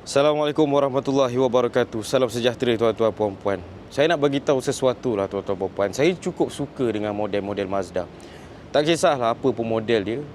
Assalamualaikum warahmatullahi wabarakatuh. Salam sejahtera tuan-tuan puan-puan. Saya nak bagi tahu sesuatu lah tuan-tuan puan-puan. Saya cukup suka dengan model-model Mazda. Tak kisahlah apa pun model dia.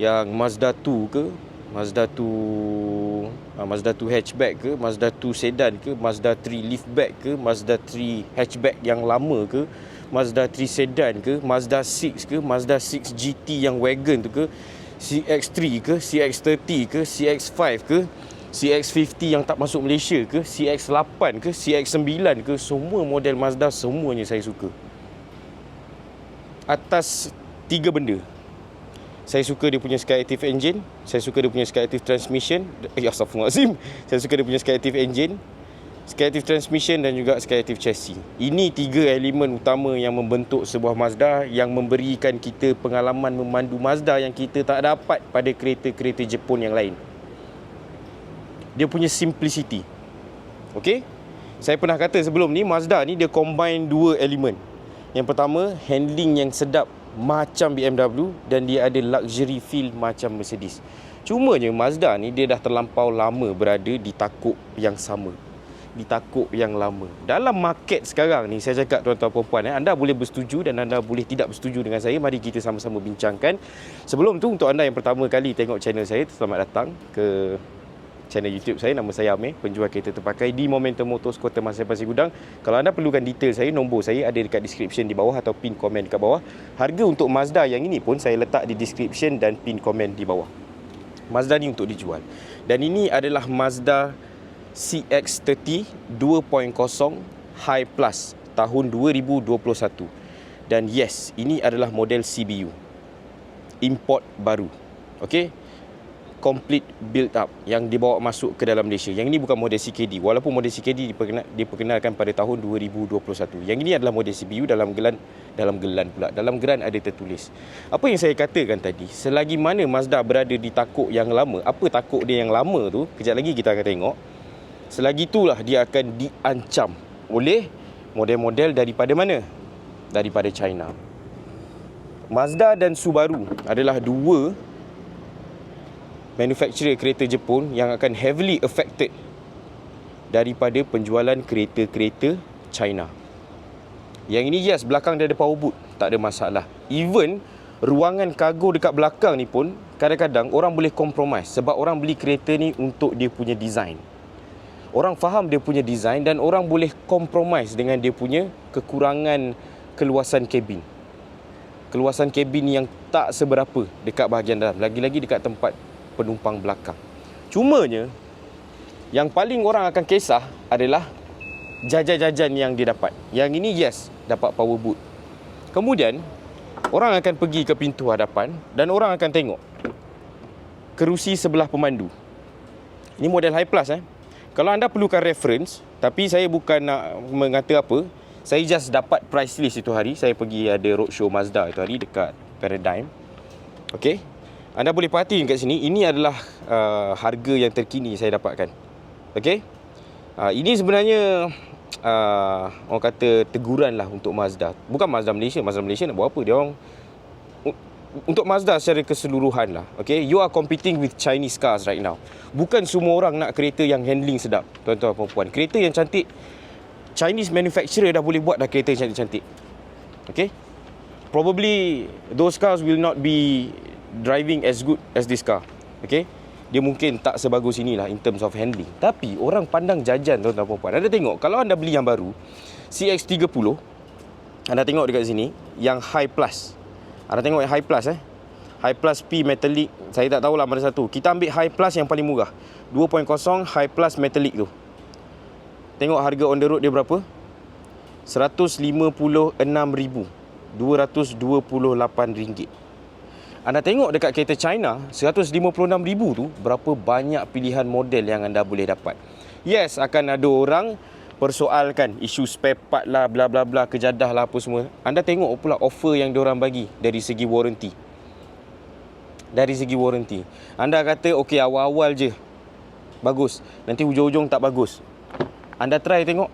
Yang Mazda 2 ke, Mazda 2 hatchback ke, Mazda 2 sedan ke, Mazda 3 liftback ke, Mazda 3 hatchback yang lama ke, Mazda 3 sedan ke, Mazda 6 ke, Mazda 6 GT yang wagon tu ke, CX-3 ke, CX-30 ke, CX-5 ke, CX-50 yang tak masuk Malaysia ke, CX-8 ke, CX-9 ke, semua model Mazda semuanya saya suka. Atas 3 benda. Saya suka dia punya Skyactiv engine, saya suka dia punya Skyactiv transmission, astagfirullahalazim. Saya suka dia punya Skyactiv engine, Skyactiv transmission dan juga Skyactiv chassis. Ini 3 elemen utama yang membentuk sebuah Mazda, yang memberikan kita pengalaman memandu Mazda yang kita tak dapat pada kereta-kereta Jepun yang lain. Dia punya simplicity. Okey? Saya pernah kata sebelum ni, Mazda ni dia combine 2 elemen. Yang pertama, handling yang sedap macam BMW dan dia ada luxury feel macam Mercedes. Cumanya Mazda ni dia dah terlampau lama berada di takuk yang sama, di takuk yang lama. Dalam market sekarang ni, saya cakap tuan-tuan puan-puan, anda boleh bersetuju dan anda boleh tidak bersetuju dengan saya. Mari kita sama-sama bincangkan. Sebelum tu, untuk anda yang pertama kali tengok channel saya, selamat datang ke channel YouTube saya. Nama saya Amir, penjual kereta terpakai di Momentum Motors Kota Masai Pasir Gudang. Kalau anda perlukan detail saya, nombor saya ada dekat description di bawah atau pin komen dekat bawah. Harga untuk Mazda yang ini pun saya letak di description dan pin komen di bawah. Mazda ni untuk dijual. Dan ini adalah Mazda CX-30 2.0 High Plus tahun 2021. Dan yes, ini adalah model CBU, import baru. Okey, complete build up yang dibawa masuk ke dalam Malaysia. Yang ini bukan model CKD, walaupun model CKD diperkenalkan pada tahun 2021. Yang ini adalah model CBU. Dalam geran ada tertulis. Apa yang saya katakan tadi, selagi mana Mazda berada di takuk yang lama, apa takuk dia yang lama tu, kejap lagi kita akan tengok. Selagi itulah dia akan diancam oleh model-model daripada mana? Daripada China. Mazda dan Subaru adalah dua manufacturer kereta Jepun yang akan heavily affected daripada penjualan kereta-kereta China. Yang ini yes, belakang dia ada power boot, tak ada masalah. Even ruangan kargo dekat belakang ni pun kadang-kadang orang boleh compromise, sebab orang beli kereta ni untuk dia punya design. Orang faham dia punya design dan orang boleh compromise dengan dia punya kekurangan keluasan kabin. Keluasan kabin yang tak seberapa dekat bahagian dalam, lagi-lagi dekat tempat penumpang belakang. Cumanya yang paling orang akan kisah adalah jajan-jajan yang dia dapat. Yang ini yes, dapat power boot. Kemudian orang akan pergi ke pintu hadapan dan orang akan tengok kerusi sebelah pemandu. Ini model high plus Kalau anda perlukan reference, tapi saya bukan nak mengata apa, saya just dapat price list itu hari. Saya pergi ada roadshow Mazda itu hari dekat Paradigm. Okey, anda boleh perhatikan kat sini, ini adalah harga yang terkini saya dapatkan. Okey, ini sebenarnya orang kata teguran lah untuk Mazda. Bukan Mazda Malaysia. Mazda Malaysia nak buat apa? Dia orang untuk Mazda secara keseluruhan lah. Okay, you are competing with Chinese cars right now. Bukan semua orang nak kereta yang handling sedap, tuan-tuan dan puan-puan. Kereta yang cantik, Chinese manufacturer dah boleh buat dah kereta yang cantik-cantik. Okay, probably those cars will not be driving as good as this car. Okay, dia mungkin tak sebagus inilah in terms of handling. Tapi orang pandang jajan, tuan-tuan dan puan-puan. Anda tengok, kalau anda beli yang baru CX-30, anda tengok dekat sini yang high plus. Anda tengok yang high plus High plus P metallic, saya tak tahulah mana satu. Kita ambil high plus yang paling murah, 2.0 high plus metallic tu. Tengok harga on the road dia berapa? 156,228 ringgit. Anda tengok dekat kereta China, 156,000 tu, berapa banyak pilihan model yang anda boleh dapat. Yes, akan ada orang persoalkan isu spare part lah, bla bla bla, kejadah lah apa semua. Anda tengok pula offer yang diorang bagi dari segi warranty. Dari segi warranty, anda kata okey, awal-awal je bagus, nanti hujung-hujung tak bagus. Anda try tengok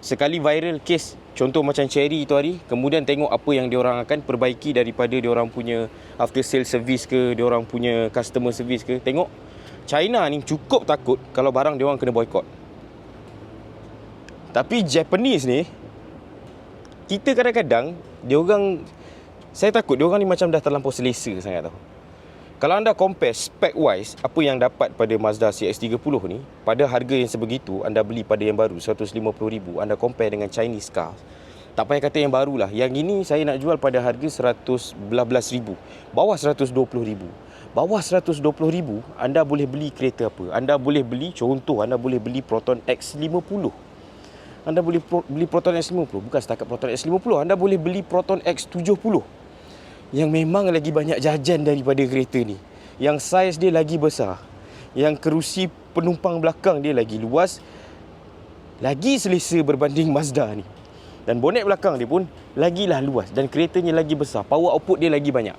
sekali viral case, contoh macam Cherry itu hari, kemudian tengok apa yang diorang akan perbaiki daripada diorang punya after sale service ke, diorang punya customer service ke. Tengok China ni cukup takut kalau barang dia orang kena boycott. Tapi Japanese ni, kita kadang-kadang saya takut dia orang ni macam dah terlampau selesa sangat tau. Kalau anda compare spec wise apa yang dapat pada Mazda CX-30 ni, pada harga yang sebegitu anda beli pada yang baru 150,000, anda compare dengan Chinese car, tak payah kata yang baru lah, yang ini saya nak jual pada harga 111,000, bawah 120,000. Bawah 120,000 anda boleh beli kereta apa? Anda boleh beli, contoh, anda boleh beli Proton X50. Anda boleh beli Proton X50. Bukan setakat Proton X50, anda boleh beli Proton X70 yang memang lagi banyak jajan daripada kereta ni, yang saiz dia lagi besar, yang kerusi penumpang belakang dia lagi luas, lagi selesa berbanding Mazda ni, dan bonet belakang dia pun lagilah luas, dan keretanya lagi besar, power output dia lagi banyak.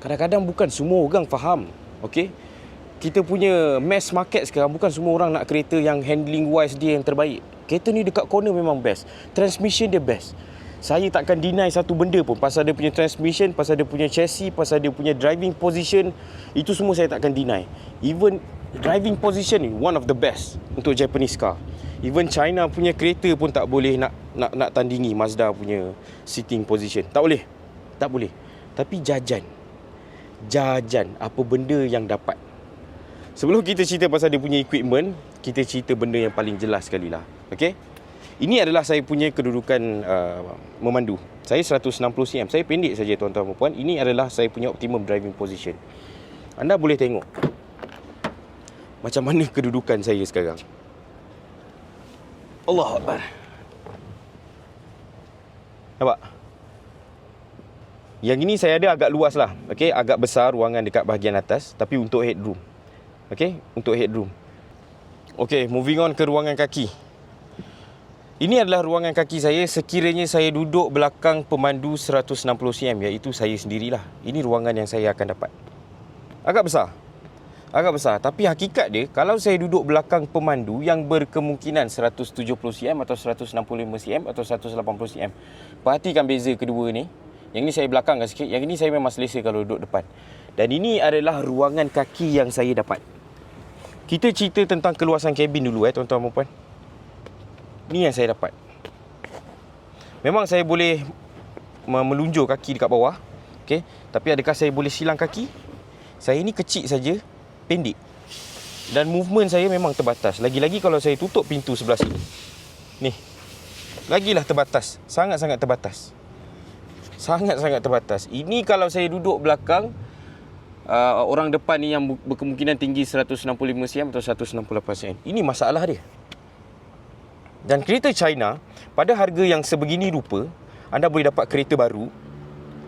Kadang-kadang bukan semua orang faham, okey? Kita punya mass market sekarang, bukan semua orang nak kereta yang handling wise dia yang terbaik. Kereta ni dekat corner memang best, transmission dia best. Saya takkan deny satu benda pun, pasal dia punya transmission, pasal dia punya chassis, pasal dia punya driving position, itu semua saya takkan deny. Even driving position ni one of the best untuk Japanese car. Even China punya kereta pun tak boleh nak tandingi Mazda punya sitting position. Tak boleh. Tak boleh. Tapi jajan apa benda yang dapat. Sebelum kita cerita pasal dia punya equipment, kita cerita benda yang paling jelas sekali lah. Okay? Ini adalah saya punya kedudukan memandu. Saya 160cm. Saya pendek saja tuan-tuan dan puan. Ini adalah saya punya optimum driving position. Anda boleh tengok macam mana kedudukan saya sekarang. Allahu Akbar. Nampak? Yang ini saya ada agak luas lah. Okay? Agak besar ruangan dekat bahagian atas. Tapi untuk headroom. Okay? Untuk headroom. Okay, moving on ke ruangan kaki. Ini adalah ruangan kaki saya sekiranya saya duduk belakang pemandu 160cm, iaitu saya sendirilah. Ini ruangan yang saya akan dapat. Agak besar. Tapi hakikat dia, kalau saya duduk belakang pemandu yang berkemungkinan 170cm atau 165cm atau 180cm. Perhatikan beza kedua ni. Yang ni saya belakangkan sikit, yang ini saya memang selesa kalau duduk depan. Dan ini adalah ruangan kaki yang saya dapat. Kita cerita tentang keluasan kabin dulu tuan-tuan dan puan. Ni yang saya dapat. Memang saya boleh melunjur kaki dekat bawah. Okay? Tapi adakah saya boleh silang kaki? Saya ni kecil saja, pendek. Dan movement saya memang terbatas. Lagi-lagi kalau saya tutup pintu sebelah sini. Ni. Lagilah terbatas. Sangat-sangat terbatas. Sangat-sangat terbatas. Ini kalau saya duduk belakang orang depan ni yang berkemungkinan tinggi 165cm atau 168cm. Ini masalah dia. Dan kereta China, pada harga yang sebegini rupa, anda boleh dapat kereta baru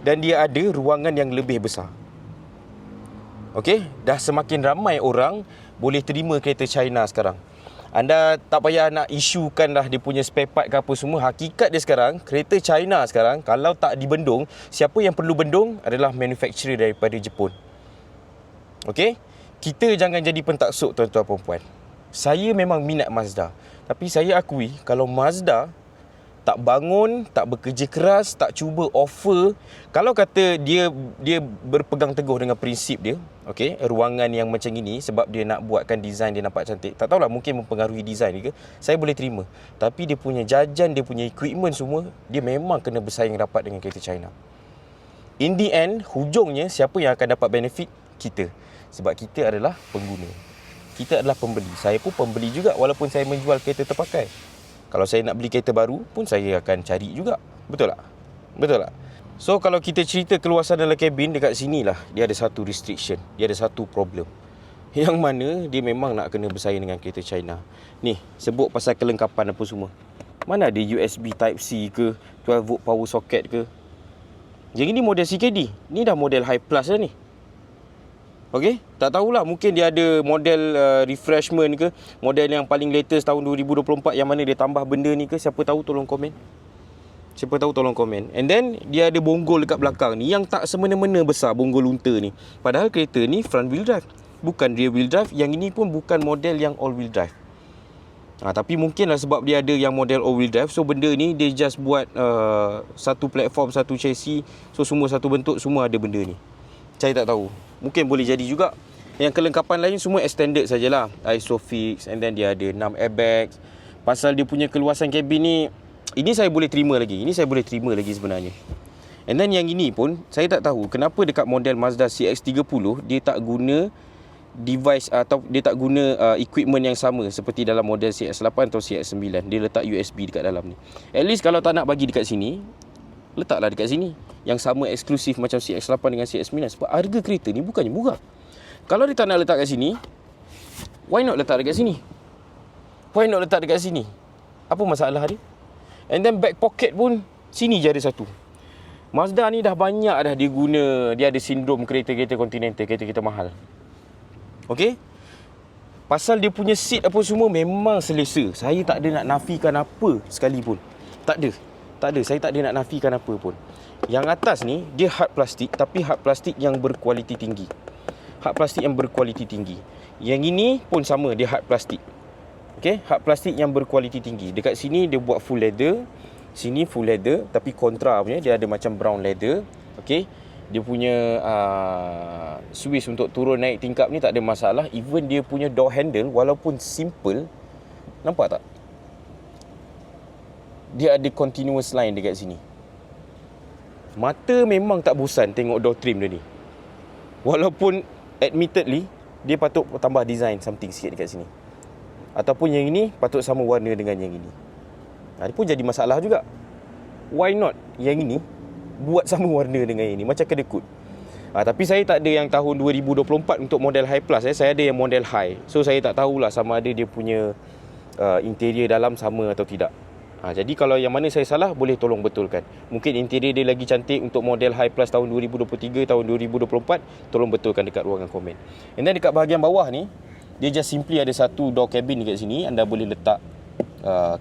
dan dia ada ruangan yang lebih besar. Okey, dah semakin ramai orang boleh terima kereta China sekarang. Anda tak payah nak isukan dah dia punya spare part ke apa semua. Hakikat dia sekarang, kereta China sekarang kalau tak dibendung, siapa yang perlu bendung adalah manufacturer daripada Jepun. Okey, kita jangan jadi pentaksub tuan-tuan dan puan. Saya memang minat Mazda, tapi saya akui kalau Mazda tak bangun, tak bekerja keras, tak cuba offer, kalau kata dia berpegang teguh dengan prinsip dia, okey, ruangan yang macam ini sebab dia nak buatkan design dia nampak cantik, tak tahulah mungkin mempengaruhi design dia ke, saya boleh terima. Tapi dia punya jajan, dia punya equipment semua, dia memang kena bersaing rapat dengan kereta China. In the end, hujungnya siapa yang akan dapat benefit? Kita. Sebab kita adalah pengguna. Kita adalah pembeli. Saya pun pembeli juga walaupun saya menjual kereta terpakai. Kalau saya nak beli kereta baru pun saya akan cari juga. Betul tak? Betul tak? So kalau kita cerita keluasan dalam kabin, dekat sinilah dia ada satu restriction. Dia ada satu problem. Yang mana dia memang nak kena bersaing dengan kereta China. Ni, sebut pasal kelengkapan apa semua. Mana ada USB Type-C ke, 12 volt power socket ke. Yang ini model CKD. Ni dah model high plus dah ni. Okey, tak tahulah, mungkin dia ada model refreshment ke, model yang paling latest tahun 2024 yang mana dia tambah benda ni ke, siapa tahu tolong komen. Siapa tahu tolong komen. And then dia ada bonggol dekat belakang ni yang tak semena-mena besar, bonggol unta ni. Padahal kereta ni front wheel drive, bukan rear wheel drive. Yang ini pun bukan model yang all wheel drive. Tapi mungkinlah sebab dia ada yang model all wheel drive, so benda ni dia just buat satu platform, satu chassis, so semua satu bentuk, semua ada benda ni. Saya tak tahu. Mungkin boleh jadi juga. Yang kelengkapan lain semua extended sajalah. Isofix, and then dia ada 6 airbags. Pasal dia punya keluasan kabin ni, ini saya boleh terima lagi. Ini saya boleh terima lagi sebenarnya. And then yang ini pun, saya tak tahu kenapa dekat model Mazda CX-30, dia tak guna device atau dia tak guna equipment yang sama seperti dalam model CX-8 atau CX-9. Dia letak USB dekat dalam ni. At least kalau tak nak bagi dekat sini, letaklah dekat sini. Yang sama eksklusif macam CX-8 dengan CX-9. Sebab harga kereta ni bukannya murah. Kalau dia tak nak letak kat sini, why not letak dekat sini? Why not letak dekat sini? Apa masalah dia? And then back pocket pun sini je ada satu. Mazda ni dah banyak dah dia guna. Dia ada sindrom kereta-kereta Continental, kereta-kereta mahal. Okey? Pasal dia punya seat apa semua memang selesa. Saya tak ada nak nafikan apa sekalipun. Tak ada. Tak ada. Saya tak ada nak nafikan apa pun. Yang atas ni dia hard plastik, tapi hard plastik yang berkualiti tinggi. Hard plastik yang berkualiti tinggi. Yang ini pun sama, dia hard plastik. Okey, hard plastik yang berkualiti tinggi. Dekat sini dia buat full leather, sini full leather, tapi kontra punya dia ada macam brown leather. Okey. Dia punya switch untuk turun naik tingkap ni tak ada masalah. Even dia punya door handle walaupun simple, nampak tak? Dia ada continuous line dekat sini. Mata memang tak bosan tengok door trim dia ni. Walaupun admittedly dia patut tambah design something sikit dekat sini. Ataupun yang ini patut sama warna dengan yang ini. Ini pun jadi masalah juga. Why not yang ini buat sama warna dengan yang ini, macam kedekut. Tapi saya tak ada yang tahun 2024 untuk model high plus. Saya ada yang model high. So saya tak tahulah sama ada dia punya interior dalam sama atau tidak. Jadi kalau yang mana saya salah, boleh tolong betulkan. Mungkin interior dia lagi cantik untuk model high plus tahun 2023, tahun 2024. Tolong betulkan dekat ruangan komen. And then dekat bahagian bawah ni, dia just simply ada satu door cabin dekat sini. Anda boleh letak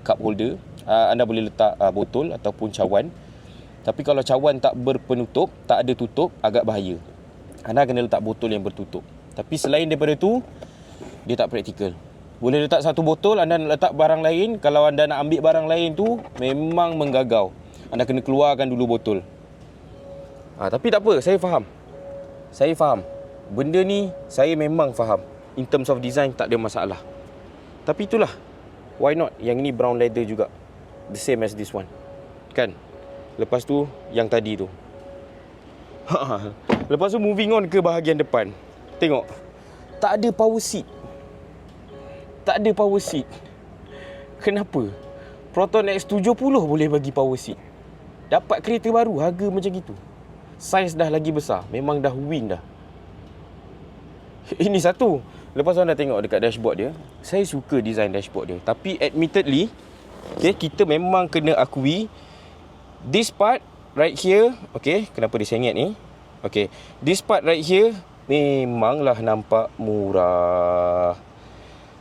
cup holder, anda boleh letak botol ataupun cawan. Tapi kalau cawan tak berpenutup, tak ada tutup, agak bahaya. Anda kena letak botol yang bertutup. Tapi selain daripada tu, dia tak praktikal. Boleh letak satu botol, anda nak letak barang lain. Kalau anda nak ambil barang lain tu, memang menggagau. Anda kena keluarkan dulu botol. Tapi tak apa, saya faham. Saya faham. Benda ni, saya memang faham. In terms of design, tak ada masalah. Tapi itulah, why not? Yang ini brown leather juga. The same as this one. Kan? Lepas tu, yang tadi tu. Lepas tu, moving on ke bahagian depan. Tengok. Tak ada power seat. Tak ada power seat. Kenapa? Proton X70 boleh bagi power seat. Dapat kereta baru, harga macam gitu. Saiz dah lagi besar. Memang dah win dah. Ini satu. Lepas tu anda tengok dekat dashboard dia. Saya suka design dashboard dia. Tapi admittedly, okay, kita memang kena akui, this part right here, okay, kenapa dia sengit ni? Okay, this part right here memanglah nampak murah.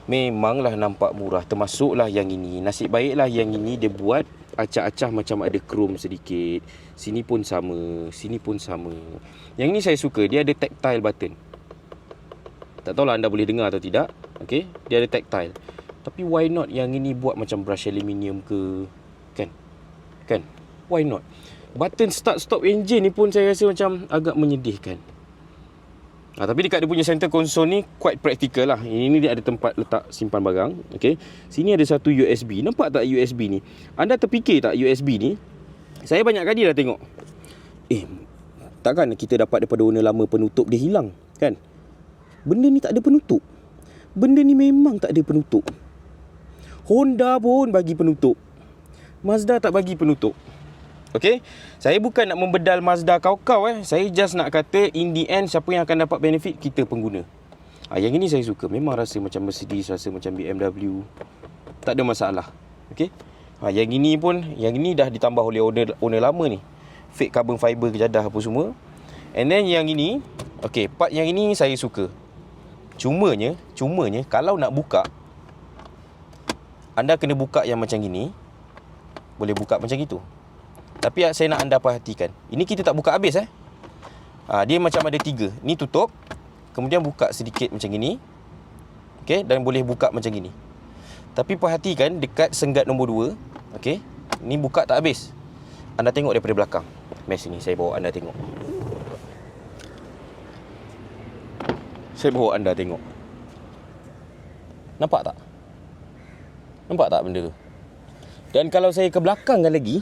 Memanglah nampak murah. Termasuklah yang ini. Nasib baiklah yang ini dia buat acah-acah macam ada chrome sedikit. Sini pun sama, sini pun sama. Yang ini saya suka, dia ada tactile button. Tak tahulah anda boleh dengar atau tidak. Okay, dia ada tactile. Tapi why not yang ini buat macam brush aluminium ke? Kan? Kan? Why not? Button start stop engine ni pun saya rasa macam agak menyedihkan. Tapi dekat dia punya center console ni quite practical lah. Ini dia ada tempat letak simpan barang. Okay. Sini ada satu USB. Nampak tak USB ni? Anda terfikir tak USB ni? Saya banyak kali dah tengok. Takkan kita dapat daripada owner lama penutup dia hilang? Kan? Benda ni tak ada penutup. Benda ni memang tak ada penutup. Honda pun bagi penutup. Mazda tak bagi penutup. Okay, saya bukan nak membedal Mazda kau-kau Saya just nak kata in the end siapa yang akan dapat benefit? Kita pengguna. Yang ini saya suka. Memang rasa macam Mercedes, rasa macam BMW. Tak ada masalah. Okay. Yang ini pun, yang ini dah ditambah oleh owner lama ni. Fake carbon fiber kejadah apa semua. And then yang ini, okay, part yang ini saya suka. Cumanya kalau nak buka, anda kena buka yang macam gini. Boleh buka macam gitu. Tapi saya nak anda perhatikan. Ini kita tak buka habis Dia macam ada 3. Ni tutup. Kemudian buka sedikit macam gini. Okay. Dan boleh buka macam gini. Tapi perhatikan dekat senggat nombor 2. Okay. Ni buka tak habis. Anda tengok daripada belakang. Mari sini saya bawa anda tengok. Saya bawa anda tengok. Nampak tak? Nampak tak benda tu? Dan kalau saya ke belakangkan lagi,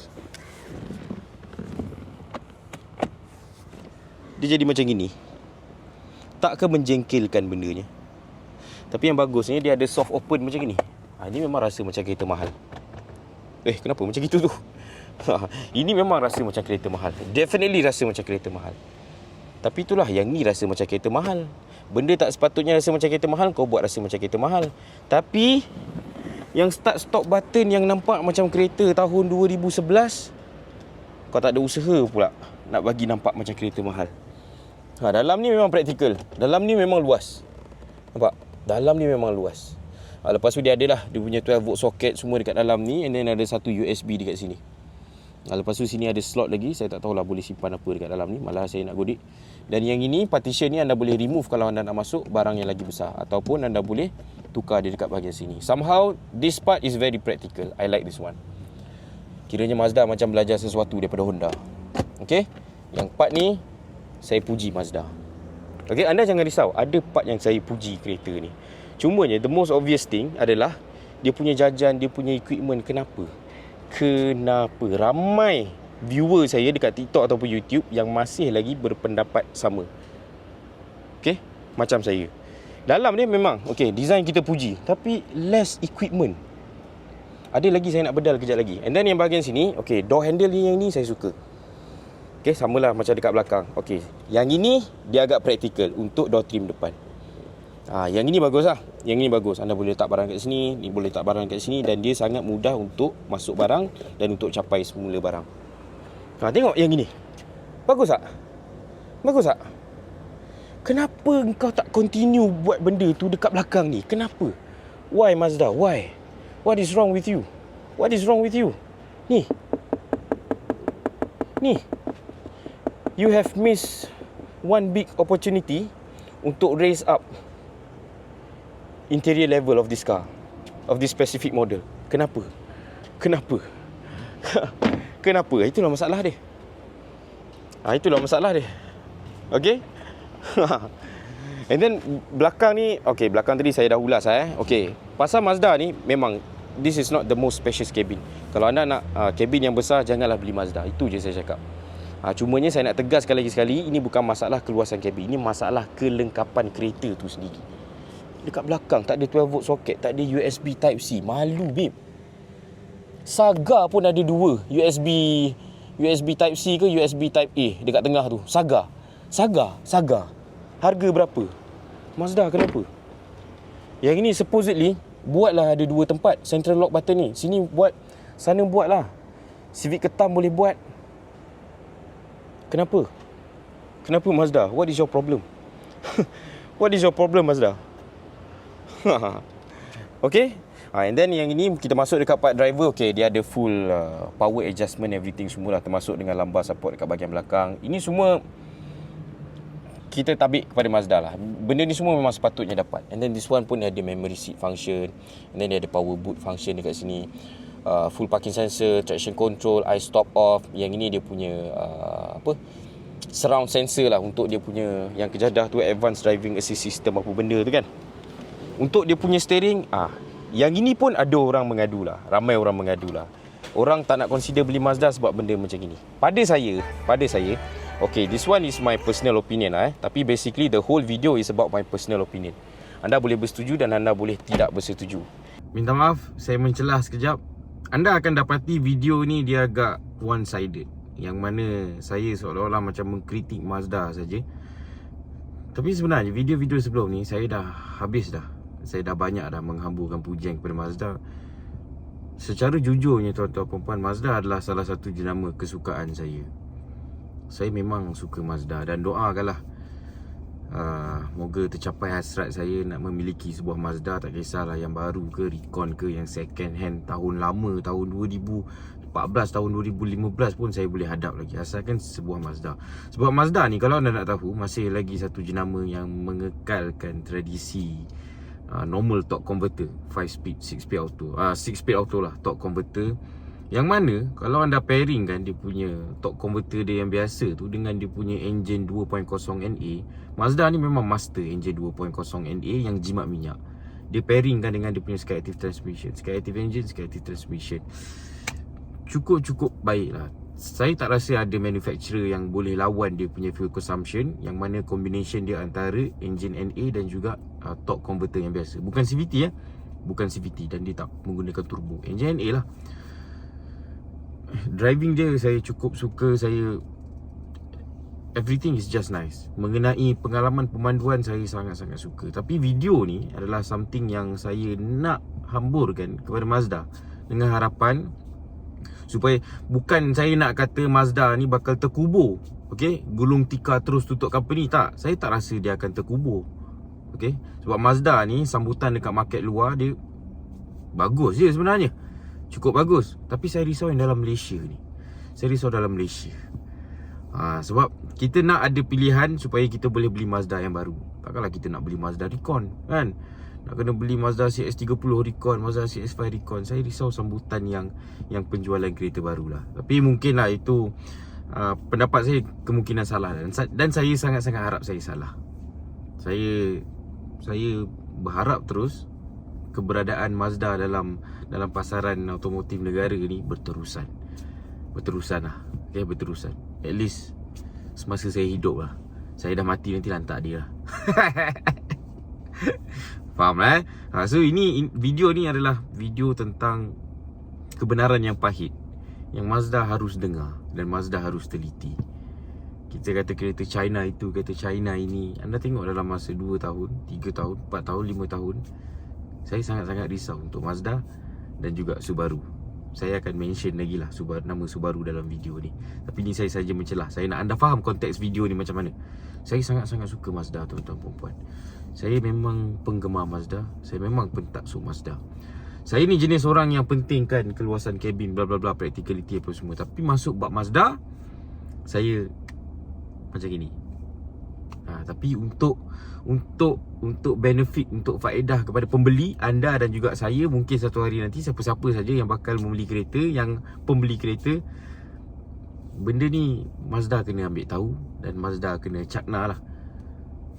dia jadi macam gini. Tak ke menjengkelkan bendanya. Tapi yang bagusnya dia ada soft open macam gini. Ini memang rasa macam kereta mahal. Kenapa macam gitu tu? Ini memang rasa macam kereta mahal. Definitely rasa macam kereta mahal. Tapi itulah, yang ni rasa macam kereta mahal. Benda tak sepatutnya rasa macam kereta mahal, kau buat rasa macam kereta mahal. Tapi yang start stop button yang nampak macam kereta tahun 2011, kau tak ada usaha pula nak bagi nampak macam kereta mahal. Dalam ni memang praktikal. Dalam ni memang luas. Nampak? Dalam ni memang luas. Lepas tu dia ada lah, dia punya 12 volt socket semua dekat dalam ni. And then ada satu USB dekat sini. Lepas tu sini ada slot lagi. Saya tak tahulah boleh simpan apa dekat dalam ni. Malah saya nak godik. Dan yang ini, partition ni anda boleh remove kalau anda nak masuk barang yang lagi besar. Ataupun anda boleh tukar dia dekat bahagian sini. Somehow, this part is very practical. I like this one. Kiranya Mazda macam belajar sesuatu daripada Honda. Okay? Yang part ni, saya puji Mazda. Okay, anda jangan risau. Ada part yang saya puji kereta ni. Cumanya, the most obvious thing adalah dia punya jajan, dia punya equipment. Kenapa? Ramai viewer saya dekat TikTok ataupun YouTube yang masih lagi berpendapat sama. Okay? Macam saya. Dalam ni memang, okay, design kita puji. Tapi less equipment. Ada lagi saya nak bedal kejap lagi. And then yang bahagian sini, okay, door handle ni yang ni saya suka. Okay, samalah macam dekat belakang. Okay, yang ini dia agak praktikal untuk door trim depan. Yang ini bagus lah. Yang ini bagus. Anda boleh letak barang kat sini, ni boleh letak barang kat sini, dan dia sangat mudah untuk masuk barang dan untuk capai semula barang. Tengok yang ini. Bagus tak? Bagus tak? Kenapa engkau tak continue buat benda tu dekat belakang ni? Kenapa? Why Mazda? Why? What is wrong with you? What is wrong with you? Ni. You have missed one big opportunity untuk raise up interior level of this car, of this specific model. Kenapa? Kenapa? Itulah masalah dia. Itulah masalah dia. Okay? And then belakang ni, okay, belakang tadi saya dah ulas. Okay, pasal Mazda ni memang this is not the most spacious cabin. Kalau anda nak cabin yang besar, janganlah beli Mazda. Itu je saya cakap. Cumanya saya nak tegaskan lagi sekali, ini bukan masalah keluasan kabin, ini masalah kelengkapan kereta tu sendiri. Dekat belakang tak ada 12 volt socket, tak ada USB type C. Malu babe. Saga pun ada dua, USB type C ke USB type A dekat tengah tu. Saga. Harga berapa? Mazda kenapa? Yang ini supposedly buatlah ada dua tempat central lock button ni. Sini buat, sana buatlah. Civic ketam boleh buat. Kenapa Mazda? What is your problem? What is your problem Mazda? Okay. And then yang ini kita masuk dekat part driver. Okay, dia ada full power adjustment, everything semua lah, termasuk dengan lumbar support dekat bahagian belakang. Ini semua kita tabik kepada Mazda lah. Benda ni semua memang sepatutnya dapat. And then this one pun ada memory seat function. And then dia ada power boot function dekat sini. Full parking sensor, traction control, eye stop off. Yang ini dia punya surround sensor lah, untuk dia punya yang kejadah tu, advanced driving assist system apa benda tu kan. Untuk dia punya steering, yang ini pun ada orang mengadu lah. Ramai orang mengadu lah. Orang tak nak consider beli Mazda sebab benda macam ini. Pada saya, okay, this one is my personal opinion lah. Tapi basically the whole video is about my personal opinion. Anda boleh bersetuju dan anda boleh tidak bersetuju. Minta maaf, saya mencelah sekejap. Anda akan dapati video ni dia agak one-sided, yang mana saya seolah-olah macam mengkritik Mazda saja. Tapi sebenarnya video-video sebelum ni saya dah habis dah. Saya dah banyak dah menghamburkan pujian kepada Mazda. Secara jujurnya tuan-tuan perempuan, Mazda adalah salah satu jenama kesukaan saya. Saya memang suka Mazda dan doakanlah moga tercapai hasrat saya nak memiliki sebuah Mazda. Tak kisahlah yang baru ke, recon ke, yang second hand, tahun lama, tahun 2014, tahun 2015 pun saya boleh hadap lagi, asalkan sebuah Mazda. Sebab Mazda ni kalau anda nak tahu, masih lagi satu jenama yang mengekalkan tradisi normal torque converter, 5 speed, 6 speed auto, 6 speed auto lah, torque converter Yang mana kalau anda pairing kan dia punya torque converter dia yang biasa tu dengan dia punya engine 2.0 NA, Mazda ni memang master engine 2.0 NA yang jimat minyak. Dia pairing kan dengan dia punya Skyactiv transmission, Skyactiv engine, Skyactiv transmission. Cukup baik lah. Saya tak rasa ada manufacturer yang boleh lawan dia punya fuel consumption, yang mana combination dia antara engine NA dan juga torque converter yang biasa. Bukan CVT bukan CVT, dan dia tak menggunakan turbo. Engine NA lah. Driving dia saya cukup suka. Saya everything is just nice. Mengenai pengalaman pemanduan saya sangat-sangat suka. Tapi video ni adalah something yang saya nak hamburkan kepada Mazda dengan harapan supaya bukan saya nak kata Mazda ni bakal terkubur, okey, gulung tikar terus tutup company. Tak, saya tak rasa dia akan terkubur. Okey, sebab Mazda ni sambutan dekat market luar dia bagus je sebenarnya. Cukup bagus. Tapi saya risau yang dalam Malaysia ni. Saya risau dalam Malaysia. Sebab kita nak ada pilihan supaya kita boleh beli Mazda yang baru. Takkanlah kita nak beli Mazda Recon kan? Nak kena beli Mazda CX-30 Recon, Mazda CX-5 Recon. Saya risau sambutan yang penjualan kereta baru lah. Tapi mungkin lah itu pendapat saya kemungkinan salah. Dan saya sangat-sangat harap saya salah. Saya berharap terus keberadaan Mazda dalam pasaran automotif negara ni berterusan lah. Okay, berterusan. At least semasa saya hidup lah. Saya dah mati nanti lantak dia lah. Faham lah So video ni adalah video tentang kebenaran yang pahit yang Mazda harus dengar dan Mazda harus teliti. Kita kata kereta China itu, kereta China ini, anda tengok dalam masa 2 tahun, 3 tahun, 4 tahun, 5 tahun, saya sangat-sangat risau untuk Mazda dan juga Subaru. Saya akan mention lagi lah nama Subaru dalam video ni. Tapi ni saya saja mencelah. Saya nak anda faham konteks video ni macam mana. Saya sangat-sangat suka Mazda, tuan-tuan perempuan. Saya memang penggemar Mazda. Saya memang pentaksub Mazda. Saya ni jenis orang yang pentingkan keluasan kabin, bla bla bla, practicality apa semua. Tapi masuk bab Mazda, saya macam gini. Tapi untuk benefit, untuk faedah kepada pembeli, anda dan juga saya, mungkin satu hari nanti siapa-siapa saja yang bakal membeli kereta, yang pembeli kereta, benda ni Mazda kena ambil tahu dan Mazda kena cakna lah.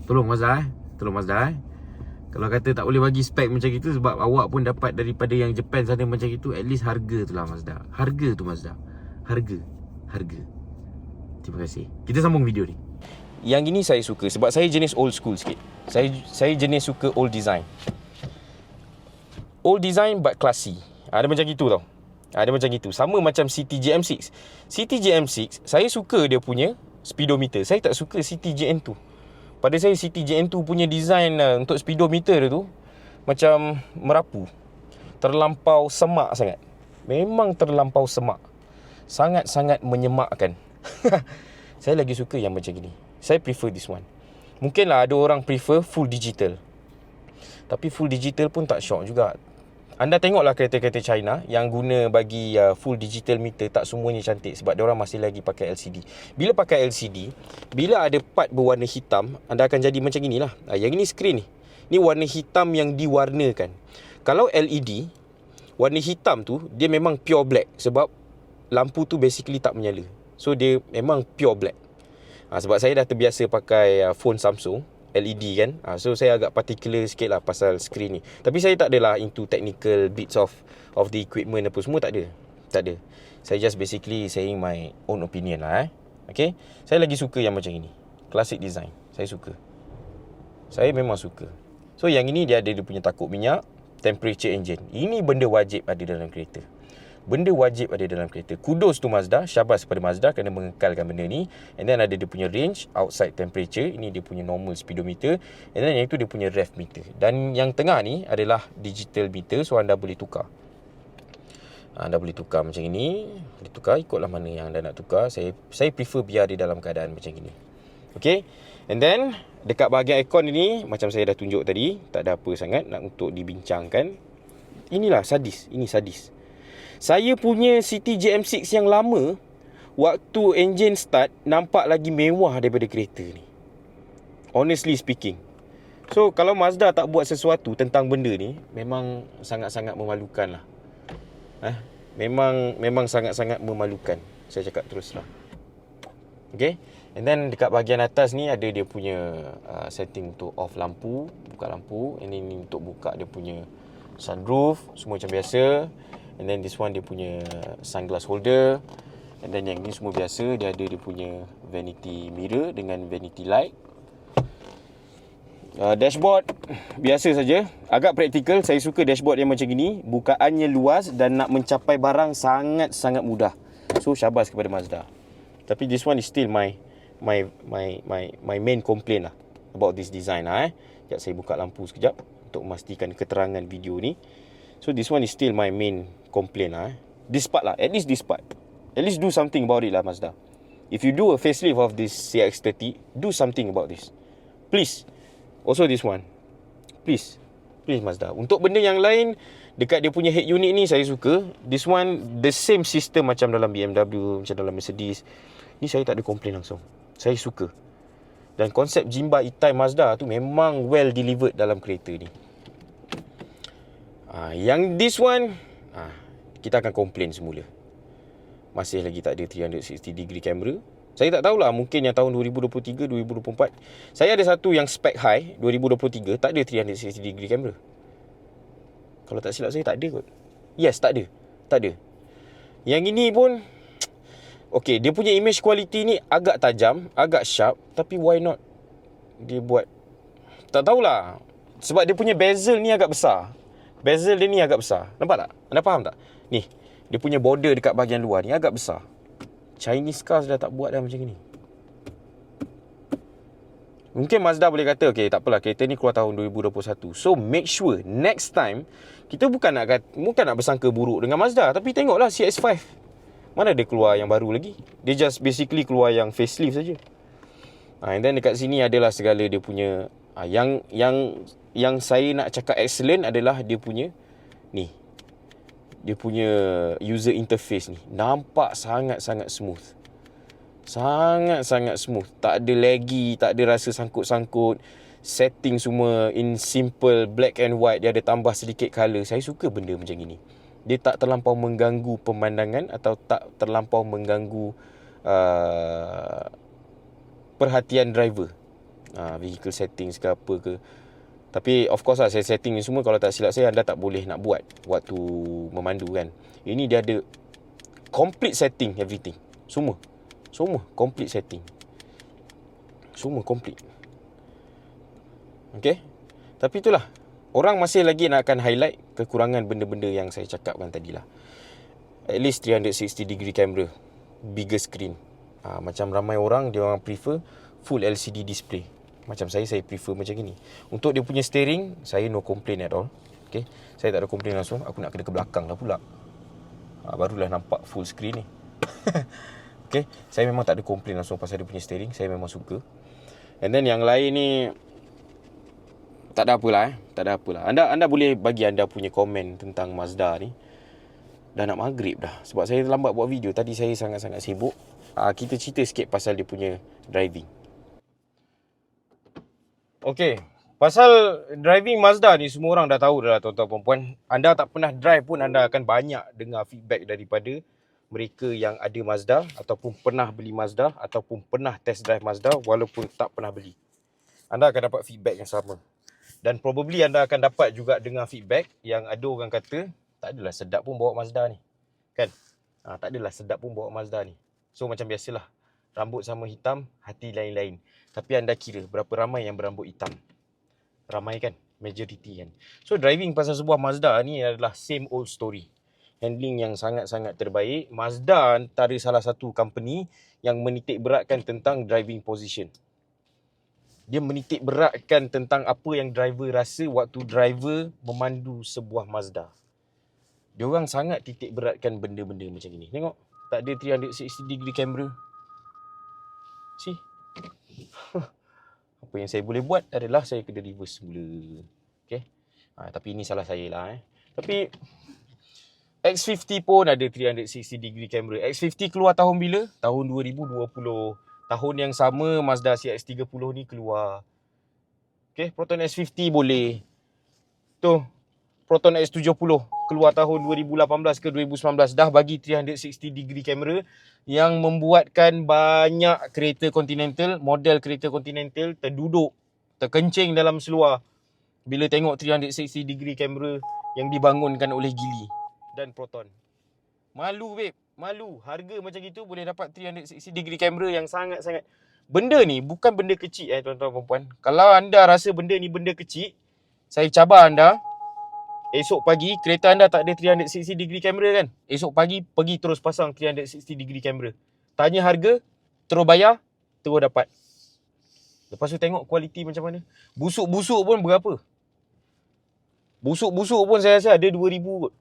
Tolong Mazda Kalau kata tak boleh bagi spek macam itu sebab awak pun dapat daripada yang Japan sana macam itu, at least harga tu lah Mazda. Harga tu Mazda. Harga. Terima kasih. Kita sambung video ni. Yang ini saya suka sebab saya jenis old school sikit. Saya jenis suka old design. Old design but classy. Ada macam gitu tau. Ada macam gitu. Sama macam CTJM6. CTJM6 saya suka dia punya speedometer. Saya tak suka CTJN2. Pada saya CTJN2 punya design untuk speedometer tu macam merapu. Terlampau semak sangat. Memang terlampau semak. Sangat-sangat menyemakkan. Saya lagi suka yang macam gini. Saya prefer this one. Mungkinlah ada orang prefer full digital. Tapi full digital pun tak syok juga. Anda tengoklah kereta-kereta China yang guna bagi full digital meter, tak semuanya cantik sebab diorang masih lagi pakai LCD. Bila pakai LCD, bila ada part berwarna hitam, anda akan jadi macam inilah. Yang ini screen ni. Ni warna hitam yang diwarnakan. Kalau LED, warna hitam tu dia memang pure black sebab lampu tu basically tak menyala. So dia memang pure black. Sebab saya dah terbiasa pakai phone Samsung LED kan. So saya agak particular sikit lah pasal screen ni. Tapi saya tak adalah into technical bits of the equipment apa semua, tak ada. Saya just basically saying my own opinion lah Okay. Saya lagi suka yang macam ini. Classic design. Saya suka. Saya memang suka. So yang ini dia ada dia punya takuk minyak, temperature engine. Ini benda wajib ada dalam kereta. Benda wajib ada dalam kereta. Kudos to Mazda, syabas kepada Mazda kerana mengekalkan benda ni. And then ada dia punya range, outside temperature. Ini dia punya normal speedometer. And then yang itu dia punya rev meter. Dan yang tengah ni adalah digital meter. So anda boleh tukar. Anda boleh tukar macam ini. Boleh tukar, ikutlah mana yang anda nak tukar. Saya prefer biar dia dalam keadaan macam ini. Okay. And then dekat bahagian aircon ini, macam saya dah tunjuk tadi, tak ada apa sangat nak untuk dibincangkan. Inilah sadis. Ini sadis. Saya punya CTJM6 yang lama, waktu engine start, nampak lagi mewah daripada kereta ni. Honestly speaking. So, kalau Mazda tak buat sesuatu tentang benda ni, memang sangat-sangat memalukan lah. Memang sangat-sangat memalukan. Saya cakap terus lah. Okay. And then dekat bahagian atas ni ada dia punya setting untuk off lampu, buka lampu. And then ni untuk buka dia punya sunroof, semua macam biasa. And then this one dia punya sunglass holder. And then yang ni semua biasa. Dia ada dia punya vanity mirror dengan vanity light. Dashboard biasa saja. Agak praktikal. Saya suka dashboard yang macam gini. Bukaannya luas dan nak mencapai barang sangat-sangat mudah. So syabas kepada Mazda. Tapi this one is still my main complaint lah about this design lah. Sekejap saya buka lampu sekejap untuk memastikan keterangan video ni. So this one is still my main complaint lah. This part lah, at least this part. At least do something about it lah Mazda. If you do a facelift of this CX-30, do something about this. Please. Also this one. Please Mazda. Untuk benda yang lain, dekat dia punya head unit ni saya suka. This one, the same system macam dalam BMW, macam dalam Mercedes. Ni saya tak ada komplain langsung. Saya suka. Dan konsep Jimba E-Type Mazda tu memang well delivered dalam kereta ni. Yang this one, kita akan komplain semula. Masih lagi tak ada 360 degree camera. Saya tak tahulah, mungkin yang tahun 2023, 2024. Saya ada satu yang spec high, 2023, tak ada 360 degree camera. Kalau tak silap saya tak ada kot. Yes, tak ada. Yang ini pun, okay, dia punya image quality ni agak tajam, agak sharp. Tapi why not dia buat, tak tahulah. Sebab dia punya bezel ni agak besar. Bezel dia ni agak besar. Nampak tak? Anda faham tak? Ni, dia punya border dekat bahagian luar ni agak besar. Chinese cars dah tak buat dah macam ni. Mungkin Mazda boleh kata, okay, tak apalah, kereta ni keluar tahun 2021. So make sure next time kita bukan nak bersangka buruk dengan Mazda, tapi tengoklah CX-5. Mana dia keluar yang baru lagi? Dia just basically keluar yang facelift saja. And then dekat sini adalah segala dia punya yang saya nak cakap excellent adalah dia punya ni. Dia punya user interface ni nampak sangat-sangat smooth. Sangat-sangat smooth. Tak ada laggy, tak ada rasa sangkut-sangkut. Setting semua in simple black and white. Dia ada tambah sedikit colour. Saya suka benda macam ini. Dia tak terlampau mengganggu pemandangan atau tak terlampau mengganggu perhatian driver. Vehicle settings ke apa ke. Tapi of course lah, saya setting ni semua, kalau tak silap saya, anda tak boleh nak buat waktu memandu kan. Ini dia ada complete setting everything. Semua complete setting. Semua complete. Okay. Tapi itulah, orang masih lagi nak akan highlight kekurangan benda-benda yang saya cakapkan tadi lah. At least 360 degree camera, bigger screen. Macam ramai orang, dia orang prefer full LCD display. Macam saya prefer macam gini. Untuk dia punya steering, saya no complain at all. Okay. Saya tak ada complain langsung. Aku nak kena ke belakang lah pula. Barulah nampak full screen ni. Okay. Saya memang tak ada complain langsung pasal dia punya steering. Saya memang suka. And then yang lain ni, tak ada apalah. Tak ada apalah. Anda boleh bagi anda punya komen tentang Mazda ni. Dah nak maghrib dah. Sebab saya terlambat buat video. Tadi saya sangat-sangat sibuk. Kita cerita sikit pasal dia punya driving. Okay, pasal driving Mazda ni semua orang dah tahu dah, tuan-tuan perempuan. Anda tak pernah drive pun anda akan banyak dengar feedback daripada mereka yang ada Mazda ataupun pernah beli Mazda ataupun pernah test drive Mazda walaupun tak pernah beli. Anda akan dapat feedback yang sama. Dan probably anda akan dapat juga dengar feedback yang ada orang kata tak adalah sedap pun bawa Mazda ni. Kan? Tak adalah sedap pun bawa Mazda ni. So macam biasalah, rambut sama hitam, hati lain-lain. Tapi anda kira berapa ramai yang berambut hitam? Ramai kan? Majority kan? So driving pasal sebuah Mazda ni adalah same old story. Handling yang sangat-sangat terbaik. Mazda antara salah satu company yang menitik beratkan tentang driving position. Dia menitik beratkan tentang apa yang driver rasa waktu driver memandu sebuah Mazda. Dia orang sangat titik beratkan benda-benda macam ini. Tengok, tak ada 360 degree camera. See? Apa yang saya boleh buat adalah saya kena reverse semula. Okay? Tapi ini salah saya lah. Tapi X50 pun ada 360 degree camera. X50 keluar tahun bila? Tahun 2020. Tahun yang sama Mazda CX-30 ni keluar. Okay? Proton S50 boleh. Tu, Proton S70 keluar tahun 2018 ke 2019 dah bagi 360 degree camera yang membuatkan banyak kereta Continental, model kereta Continental terduduk, terkencing dalam seluar bila tengok 360 degree camera yang dibangunkan oleh Geely dan Proton. Malu babe, malu. Harga macam gitu boleh dapat 360 degree camera yang sangat-sangat. Benda ni bukan benda kecil tuan-tuan dan puan. Kalau anda rasa benda ni benda kecil, saya cabar anda, esok pagi kereta anda tak ada 360 degree camera kan? Esok pagi pergi terus pasang 360 degree camera. Tanya harga, terus bayar, terus dapat. Lepas tu tengok kualiti macam mana. Busuk-busuk pun berapa? Busuk-busuk pun saya rasa ada 2,000 kot.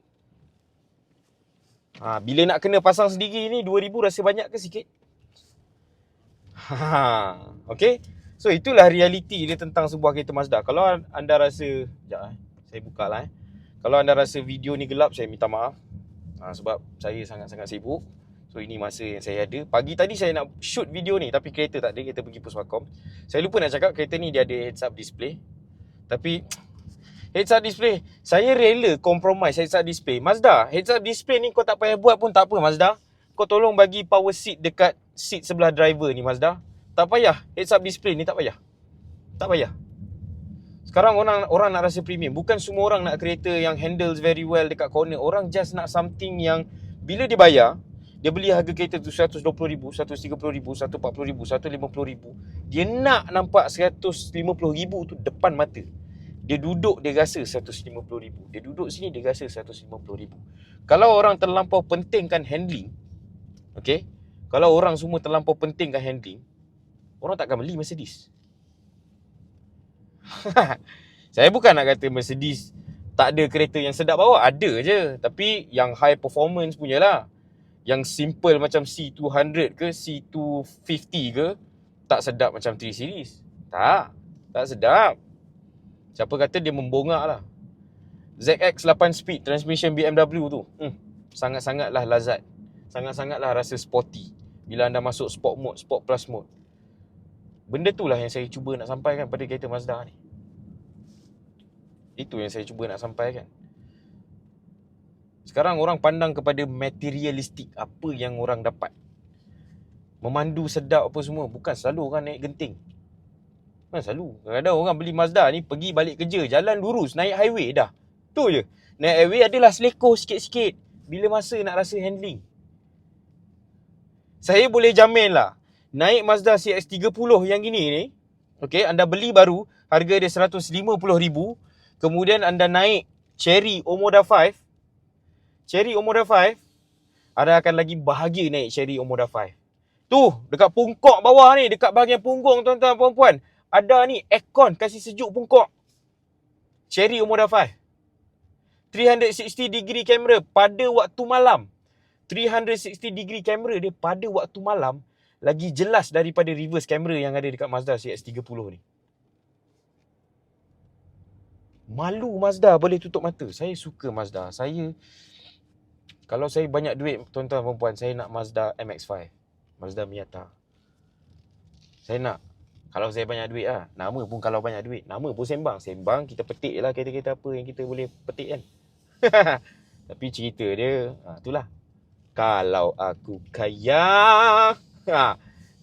Bila nak kena pasang sendiri ni 2,000 rasa banyak ke sikit? Okay. So itulah realiti dia tentang sebuah kereta Mazda. Kalau anda rasa, sekejap saya buka lah Kalau anda rasa video ni gelap, saya minta maaf. Sebab saya sangat-sangat sibuk. So ini masa yang saya ada. Pagi tadi saya nak shoot video ni tapi kereta tak ada, kereta pergi Puspakom. Saya lupa nak cakap kereta ni dia ada heads up display. Tapi heads up display, saya rela compromise heads up display. Mazda, heads up display ni kau tak payah buat pun tak apa Mazda. Kau tolong bagi power seat dekat seat sebelah driver ni Mazda. Tak payah, heads up display ni tak payah. Tak payah. Sekarang orang nak rasa premium. Bukan semua orang nak kereta yang handles very well dekat corner. Orang just nak something yang bila dia bayar, dia beli harga kereta tu 120,000, 130,000, 140,000, 150,000. Dia nak nampak 150,000 tu depan mata. Dia duduk, dia rasa 150,000. Dia duduk sini, dia rasa 150,000. Kalau orang terlampau pentingkan handling, okay? Kalau orang semua terlampau pentingkan handling, orang takkan beli Mercedes. Saya bukan nak kata Mercedes tak ada kereta yang sedap bawa. Ada je. Tapi yang high performance punya lah. Yang simple macam C200 ke C250 ke, tak sedap macam 3 Series. Tak sedap. Siapa kata dia membongak lah. ZX 8 speed transmission BMW tu, sangat-sangatlah lazat. Sangat-sangatlah rasa sporty bila anda masuk sport mode, sport plus mode. Benda tu lah yang saya cuba nak sampaikan pada kereta Mazda ni. Itu yang saya cuba nak sampaikan. Sekarang orang pandang kepada materialistik, apa yang orang dapat. Memandu sedap apa semua. Bukan selalu orang naik genting. Bukan selalu. Kadang-kadang orang beli Mazda ni pergi balik kerja, jalan lurus, naik highway dah. Tu je. Naik highway adalah seleko sikit-sikit bila masa nak rasa handling. Saya boleh jamin lah, naik Mazda CX-30 yang gini ni, okay, anda beli baru, harga dia 150,000. Kemudian anda naik Cherry Omoda 5. Cherry Omoda 5, anda akan lagi bahagia naik Cherry Omoda 5. Tu, dekat pungkok bawah ni, dekat bahagian punggung tuan-tuan puan-puan, ada ni aircon kasih sejuk pungkok. Cherry Omoda 5. 360 degree camera pada waktu malam. 360 degree camera dia pada waktu malam lagi jelas daripada reverse camera yang ada dekat Mazda CX-30 ni. Malu Mazda boleh tutup mata. Saya suka Mazda. Kalau saya banyak duit tuan-tuan dan puan, saya nak Mazda MX-5, Mazda Miata. Saya nak. Kalau saya banyak duit lah. Nama pun kalau banyak duit, nama pun sembang kita petik lah kereta-kereta apa yang kita boleh petik kan. Tapi cerita dia, itulah. Kalau aku kaya,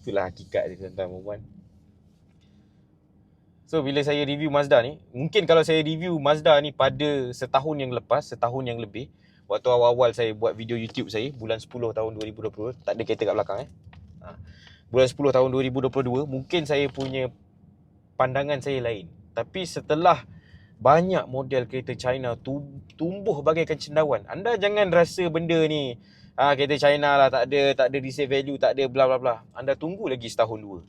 itulah hakikat dia tuan-tuan dan puan. So bila saya review Mazda ni, mungkin kalau saya review Mazda ni pada setahun yang lepas, setahun yang lebih, waktu awal-awal saya buat video YouTube saya, bulan 10 tahun 2022, tak ada kereta kat belakang bulan 10 tahun 2022, mungkin saya punya pandangan saya lain. Tapi setelah banyak model kereta China tumbuh bagaikan cendawan, anda jangan rasa benda ni kereta China lah, tak ada resale value, tak ada bla bla bla. Anda tunggu lagi setahun dua.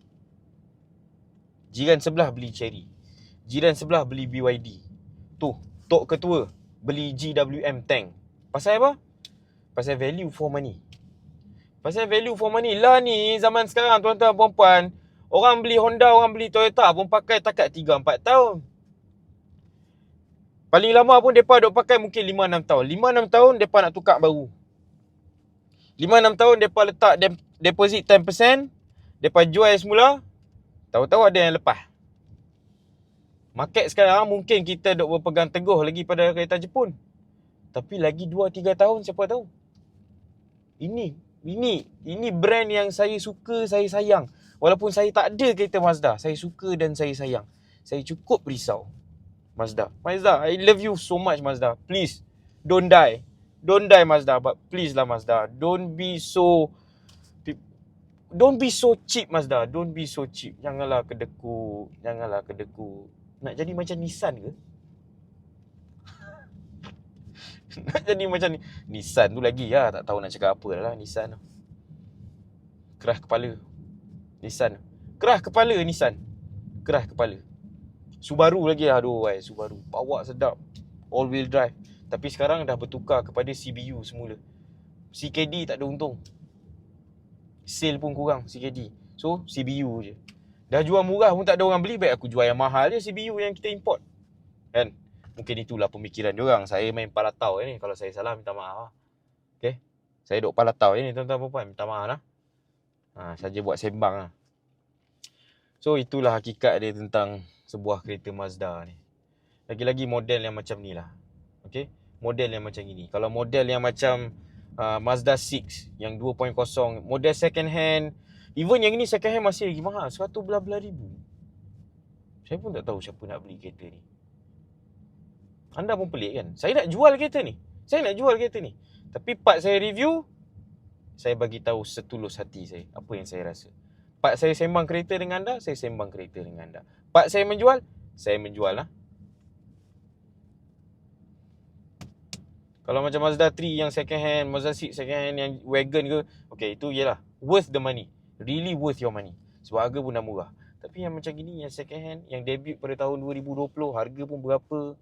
Jiran sebelah beli Cherry, jiran sebelah beli BYD. Tok ketua beli GWM tank. Pasal apa? Pasal value for money. Pasal value for money lah ni zaman sekarang tuan-tuan puan-puan. Orang beli Honda, orang beli Toyota pun pakai takat 3-4 tahun. Paling lama pun mereka duk pakai mungkin 5-6 tahun. 5-6 tahun mereka nak tukar baru. 5-6 tahun mereka letak deposit 10%, mereka jual semula, tahu-tahu ada yang lepas. Market sekarang mungkin kita duk berpegang teguh lagi pada kereta Jepun. Tapi lagi 2-3 tahun siapa tahu. Ini brand yang saya suka, saya sayang. Walaupun saya tak ada kereta Mazda, saya suka dan saya sayang. Saya cukup risau. Mazda, I love you so much Mazda. Please, don't die. Don't die Mazda, but please lah Mazda. Don't be so cheap Mazda. Don't be so cheap. Janganlah kedeku. Nak jadi macam Nissan ke? Nak jadi macam ni. Nissan tu lagi lah. Tak tahu nak cakap apa lah Nissan tu. Kerah kepala Nissan. Kerah kepala Subaru lagi lah. Aduh Subaru bawa sedap, all wheel drive. Tapi sekarang dah bertukar kepada CBU semula. CKD tak ada untung, sale pun kurang CKD. So CBU je. Dah jual murah pun tak ada orang beli. Baik aku jual yang mahal je, CBU yang kita import. Kan? Mungkin itulah pemikiran diorang. Saya main palatau ni. Kalau saya salah minta maaf lah. Okay? Saya duk palatau ni tuan-tuan puan-puan. Minta maaf lah. Saja buat sembang lah. So itulah hakikat dia tentang sebuah kereta Mazda ni. Lagi-lagi model yang macam ni lah. Okay? Model yang macam ini. Kalau model yang macam Mazda 6 yang 2.0, model second hand, even yang ini second hand masih lagi mahal, 100 belah-belah ribu. Saya pun tak tahu siapa nak beli kereta ni. Anda pun pelik kan? Saya nak jual kereta ni. Tapi part saya review, saya bagi tahu setulus hati saya apa yang saya rasa. Part saya sembang kereta dengan anda, saya sembang kereta dengan anda. Part saya menjual, saya menjual lah. Kalau macam Mazda 3 yang second hand, Mazda 6 second hand yang wagon ke, okay, itu yelah worth the money. Really worth your money. Sebab harga pun dah murah. Tapi yang macam gini, yang second hand, yang debut pada tahun 2020, harga pun berapa.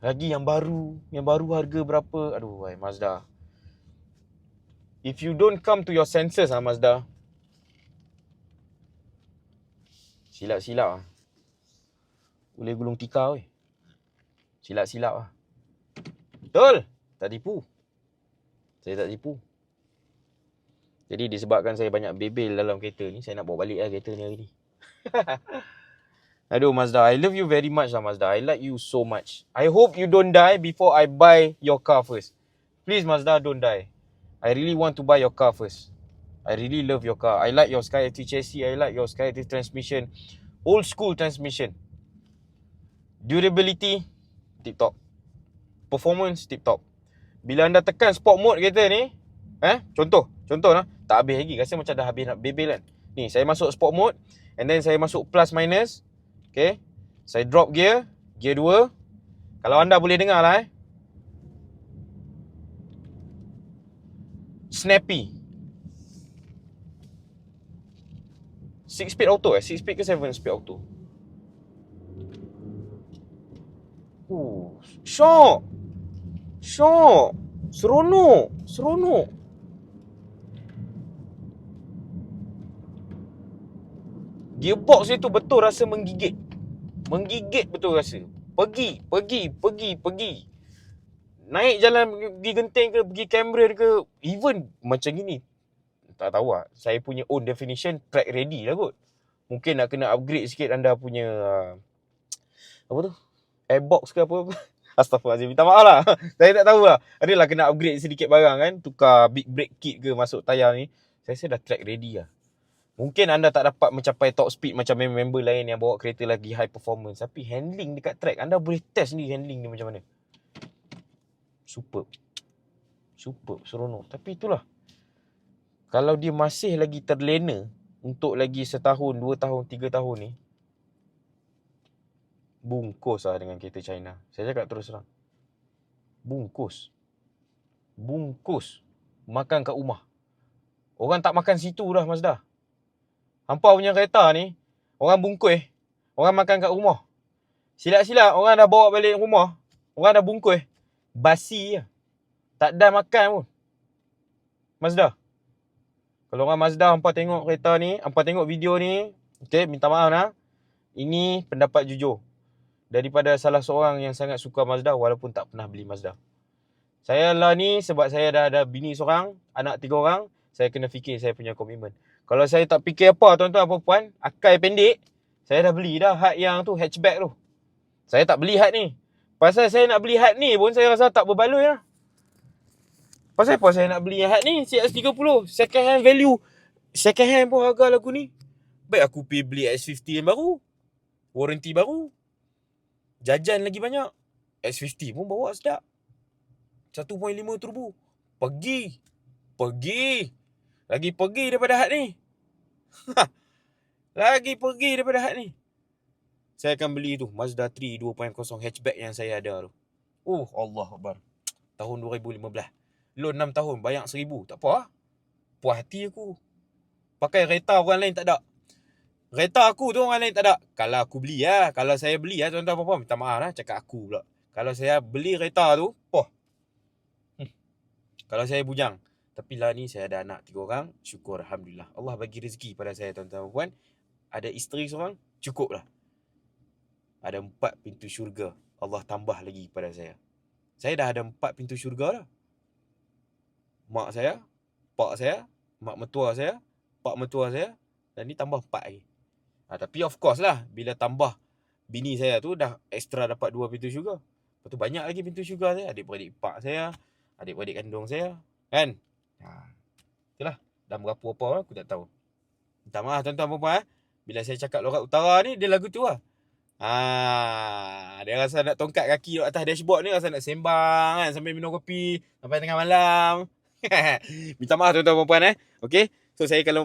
Lagi yang baru harga berapa. Aduh, Mazda. If you don't come to your senses Mazda, silap-silap lah. Boleh gulung tikar weh. Silap-silap lah. Betul? Tak tipu. Saya tak tipu. Jadi disebabkan saya banyak bebel dalam kereta ni, saya nak bawa balik lah kereta ni hari ni. Aduh Mazda, I love you very much lah Mazda. I like you so much. I hope you don't die before I buy your car first. Please Mazda, don't die. I really want to buy your car first. I really love your car. I like your Skyactiv chassis. I like your Skyactiv transmission. Old school transmission. Durability, tip top. Performance, tip top. Bila anda tekan sport mode kereta ni, contoh lah, tak habis lagi. Rasa macam dah habis nak bebel kan. Ni, saya masuk sport mode. And then saya masuk plus minus. Okay. Saya drop gear 2. Kalau anda boleh dengar lah snappy. 6 speed auto 6 speed ke 7 speed auto? Shock. Seronok. Gearbox itu betul rasa menggigit. Betul rasa. Pergi. Naik jalan pergi Genting ke, pergi Cameron ke, even macam gini. Tak tahu lah. Saya punya own definition, track ready lah kot. Mungkin nak kena upgrade sikit anda punya apa tu? Airbox ke apa. Astaghfirullahaladzim. Minta maaf lah. Saya tak tahu lah. Adalah kena upgrade sedikit barang kan. Tukar big brake kit ke masuk tayar ni. Saya rasa dah track ready lah. Mungkin anda tak dapat mencapai top speed macam member lain yang bawa kereta lagi high performance. Tapi handling dekat track, anda boleh test ni handling ni macam mana. Superb, seronok. Tapi itulah, kalau dia masih lagi terlena untuk lagi 1 tahun, 2 tahun, 3 tahun ni, bungkus lah dengan kereta China. Saya cakap terus terang. Bungkus. Makan kat rumah. Orang tak makan situ dah Mazda. Hampa punya kereta ni, orang bungkus, orang makan kat rumah. Silap-silap orang dah bawa balik rumah, orang dah bungkus, basi je. Tak dah makan pun. Mazda. Kalau orang Mazda, hampa tengok kereta ni, hampa tengok video ni, okay, minta maaf lah. Ini pendapat jujur daripada salah seorang yang sangat suka Mazda walaupun tak pernah beli Mazda. Saya lah ni sebab saya dah ada bini seorang, anak 3 orang, saya kena fikir saya punya komitmen. Kalau saya tak fikir apa tuan-tuan puan-puan, akai pendek, saya dah beli dah hat yang tu, hatchback tu. Saya tak beli hat ni. Pasal saya nak beli hat ni pun saya rasa tak berbaloi lah. Pasal apa saya nak beli hat ni CX-30 second hand value. Second hand pun harga lagu ni. Baik aku pergi beli X50 yang baru. Warranty baru. Jajan lagi banyak. X50 pun bawa sedap. 1.5 turbo. Pergi. Lagi pergi daripada hat ni. Lagi pergi daripada hat ni. Saya akan beli tu Mazda 3 2.0 hatchback yang saya ada tu. Oh Allah Akbar. Tahun 2015. Loan 6 tahun bayar 1,000. Tak apa lah. Puas hati aku. Pakai kereta orang lain tak ada. Kereta aku tu orang lain tak ada. Kalau aku beli lah. Kalau saya beli lah tuan-tuan puan-puan. Minta maaf lah cakap aku pula. Kalau saya beli kereta tu. Kalau saya bujang. Tapi lah ni saya ada anak 3 orang. Syukur Alhamdulillah. Allah bagi rezeki pada saya tuan-tuan puan. Ada isteri seorang. Cukup lah. Ada 4 pintu syurga. Allah tambah lagi pada saya. Saya dah ada 4 pintu syurga dah. Mak saya. Pak saya. Mak mertua saya. Pak mertua saya. Dan ni tambah 4 lagi. Tapi of course lah. Bila tambah bini saya tu dah extra dapat 2 pintu syurga. Lepas tu banyak lagi pintu syurga saya. Adik-beradik pak saya. Adik-beradik kandung saya. Kan? Itulah. Dah berapa apa aku tak tahu. Minta maaf tuan-tuan puan-puan. Bila saya cakap lorat utara ni, dia lagu tu lah. Dia rasa nak tongkat kaki atas dashboard ni, rasa nak sembang kan, sambil minum kopi sampai tengah malam. Minta maaf tuan-tuan puan-puan okey. So saya kalau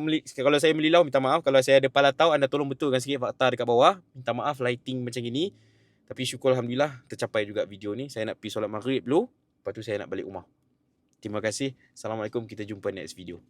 saya melilau minta maaf. Kalau saya ada pala tahu, anda tolong betulkan sikit fakta dekat bawah. Minta maaf lighting macam gini. Tapi syukur Alhamdulillah tercapai juga video ni. Saya nak pergi solat maghrib dulu. Lepas tu saya nak balik rumah. Terima kasih. Assalamualaikum. Kita jumpa next video.